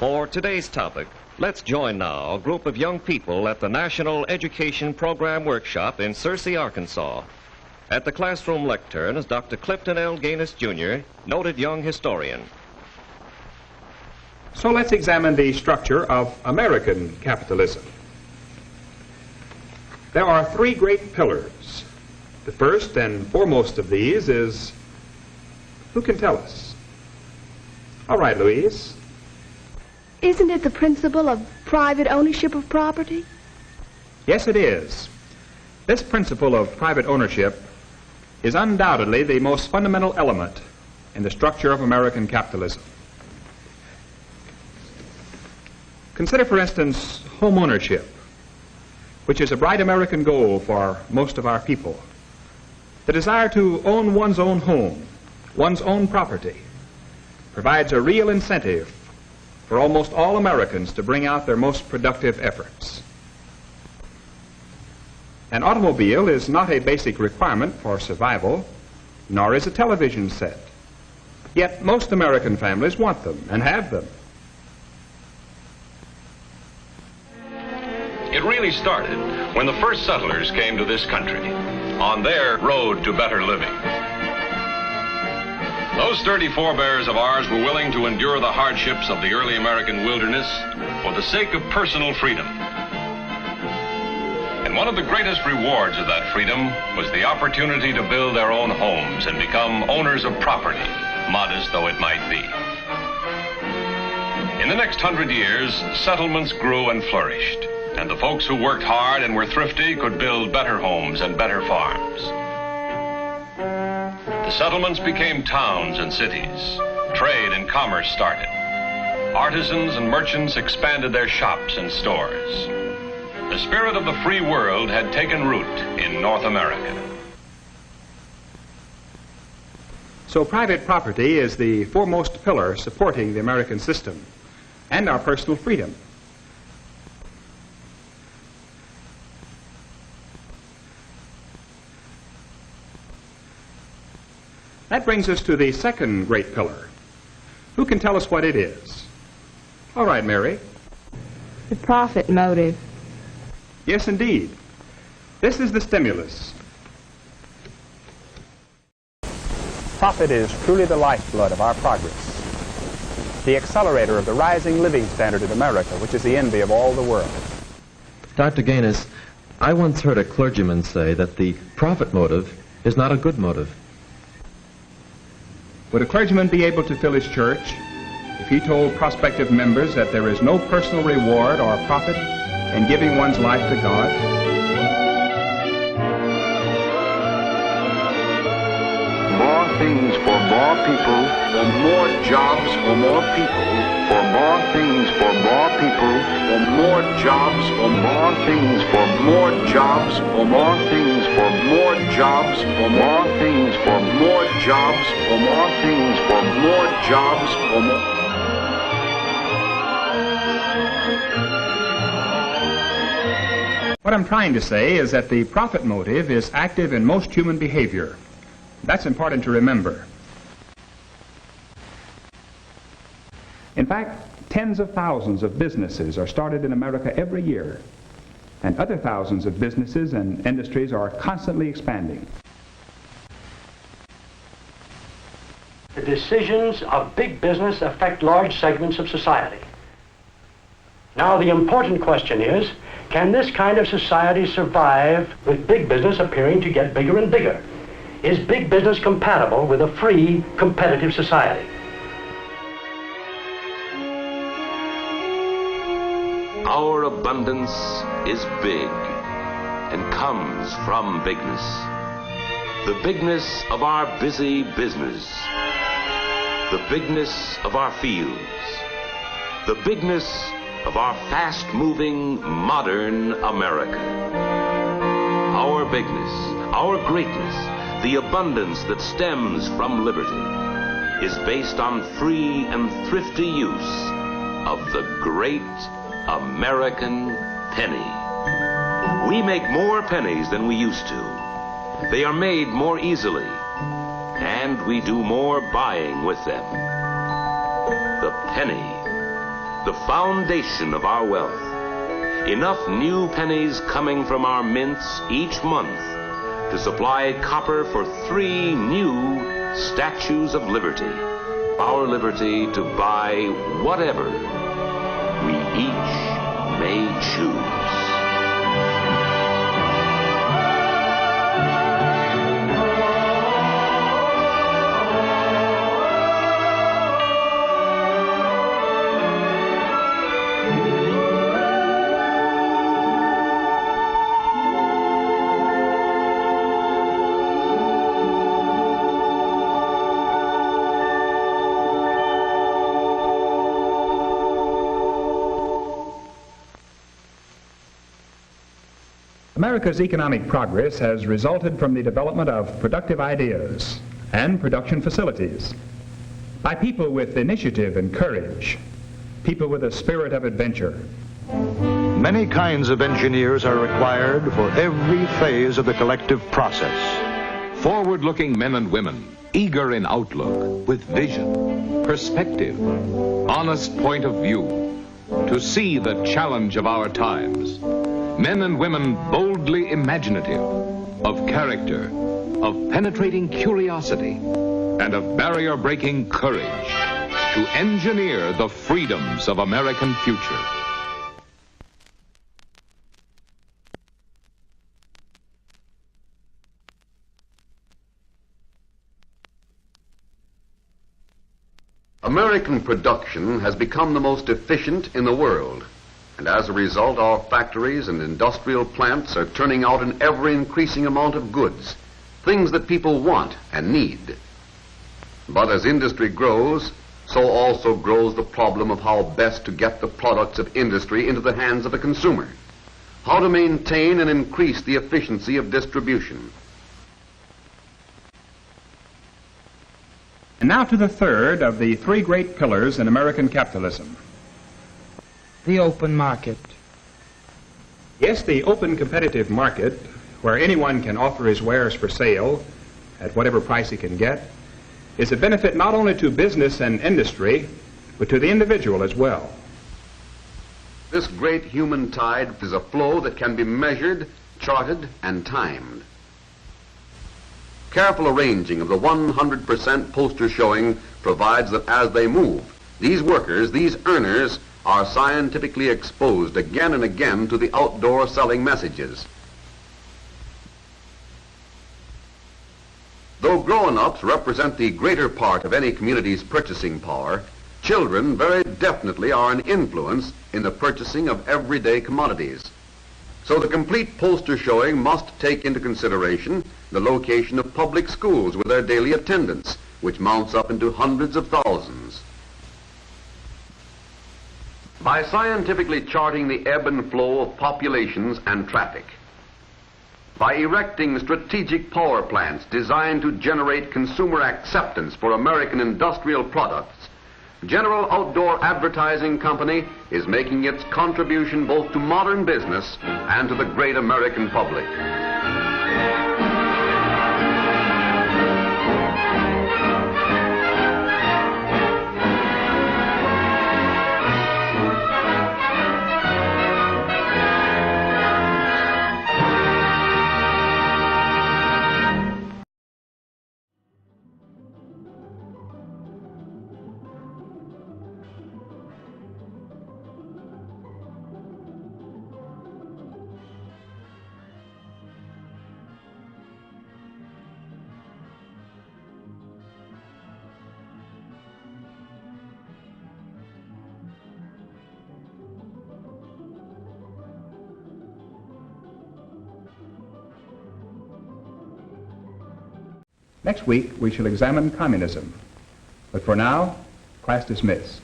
For today's topic, let's join now a group of young people at the National Education Program Workshop in Searcy, Arkansas. At the classroom lectern is Dr. Clifton L. Gaines, Jr., noted young historian. So let's examine the structure of American capitalism. There are three great pillars. The first and foremost of these is, who can tell us? All right, Louise. Isn't it the principle of private ownership of property? Yes, it is. This principle of private ownership is undoubtedly the most fundamental element in the structure of American capitalism. Consider, for instance, home ownership, which is a bright American goal for most of our people. The desire to own one's own home, one's own property, provides a real incentive for almost all Americans to bring out their most productive efforts. An automobile is not a basic requirement for survival, nor is a television set. Yet most American families want them and have them. It really started when the first settlers came to this country on their road to better living. Those sturdy forebears of ours were willing to endure the hardships of the early American wilderness for the sake of personal freedom. And one of the greatest rewards of that freedom was the opportunity to build their own homes and become owners of property, modest though it might be. In the next 100 years, settlements grew and flourished, and the folks who worked hard and were thrifty could build better homes and better farms. The settlements became towns and cities. Trade and commerce started. Artisans and merchants expanded their shops and stores. The spirit of the free world had taken root in North America. So private property is the foremost pillar supporting the American system and our personal freedom. That brings us to the second great pillar. Who can tell us what it is? All right, Mary. The profit motive. Yes, indeed. This is the stimulus. Profit is truly the lifeblood of our progress, the accelerator of the rising living standard in America, which is the envy of all the world. Dr. Gaines, I once heard a clergyman say that the profit motive is not a good motive. Would a clergyman be able to fill his church if he told prospective members that there is no personal reward or profit in giving one's life to God? More things for more people, or more jobs for more people, for more things for more people, or more jobs, or more things for more jobs, or more things for more jobs, or more things for more jobs, or more things for more jobs, or more. What I'm trying to say is that the profit motive is active in most human behavior. That's important to remember. In fact, tens of thousands of businesses are started in America every year, and other thousands of businesses and industries are constantly expanding. The decisions of big business affect large segments of society. Now, the important question is, can this kind of society survive with big business appearing to get bigger and bigger? Is big business compatible with a free, competitive society? Our abundance is big and comes from bigness. The bigness of our busy business. The bigness of our fields. The bigness of our fast-moving, modern America. Our bigness, our greatness, the abundance that stems from liberty is based on free and thrifty use of the great American penny. We make more pennies than we used to. They are made more easily, and we do more buying with them. The penny the foundation of our wealth. Enough new pennies coming from our mints each month to supply copper for 3 new statues of liberty. Our liberty to buy whatever we each may choose. America's economic progress has resulted from the development of productive ideas and production facilities by people with initiative and courage, people with a spirit of adventure. Many kinds of engineers are required for every phase of the collective process. Forward-looking men and women, eager in outlook, with vision, perspective, honest point of view, to see the challenge of our times. Men and women boldly imaginative, of character, of penetrating curiosity, and of barrier-breaking courage, to engineer the freedoms of American future. American production has become the most efficient in the world. And as a result, our factories and industrial plants are turning out an ever-increasing amount of goods, things that people want and need. But as industry grows, so also grows the problem of how best to get the products of industry into the hands of the consumer, how to maintain and increase the efficiency of distribution. And now to the third of the 3 great pillars in American capitalism. The open market. Yes, the open competitive market, where anyone can offer his wares for sale at whatever price he can get, is a benefit not only to business and industry, but to the individual as well. This great human tide is a flow that can be measured, charted, and timed. Careful arranging of the 100% poster showing provides that as they move, these workers, these earners, are scientifically exposed again and again to the outdoor selling messages. Though grown-ups represent the greater part of any community's purchasing power, children very definitely are an influence in the purchasing of everyday commodities. So the complete poster showing must take into consideration the location of public schools with their daily attendance, which mounts up into hundreds of thousands. By scientifically charting the ebb and flow of populations and traffic, by erecting strategic power plants designed to generate consumer acceptance for American industrial products, General Outdoor Advertising Company is making its contribution both to modern business and to the great American public. Next week, we shall examine communism. But for now, class dismissed.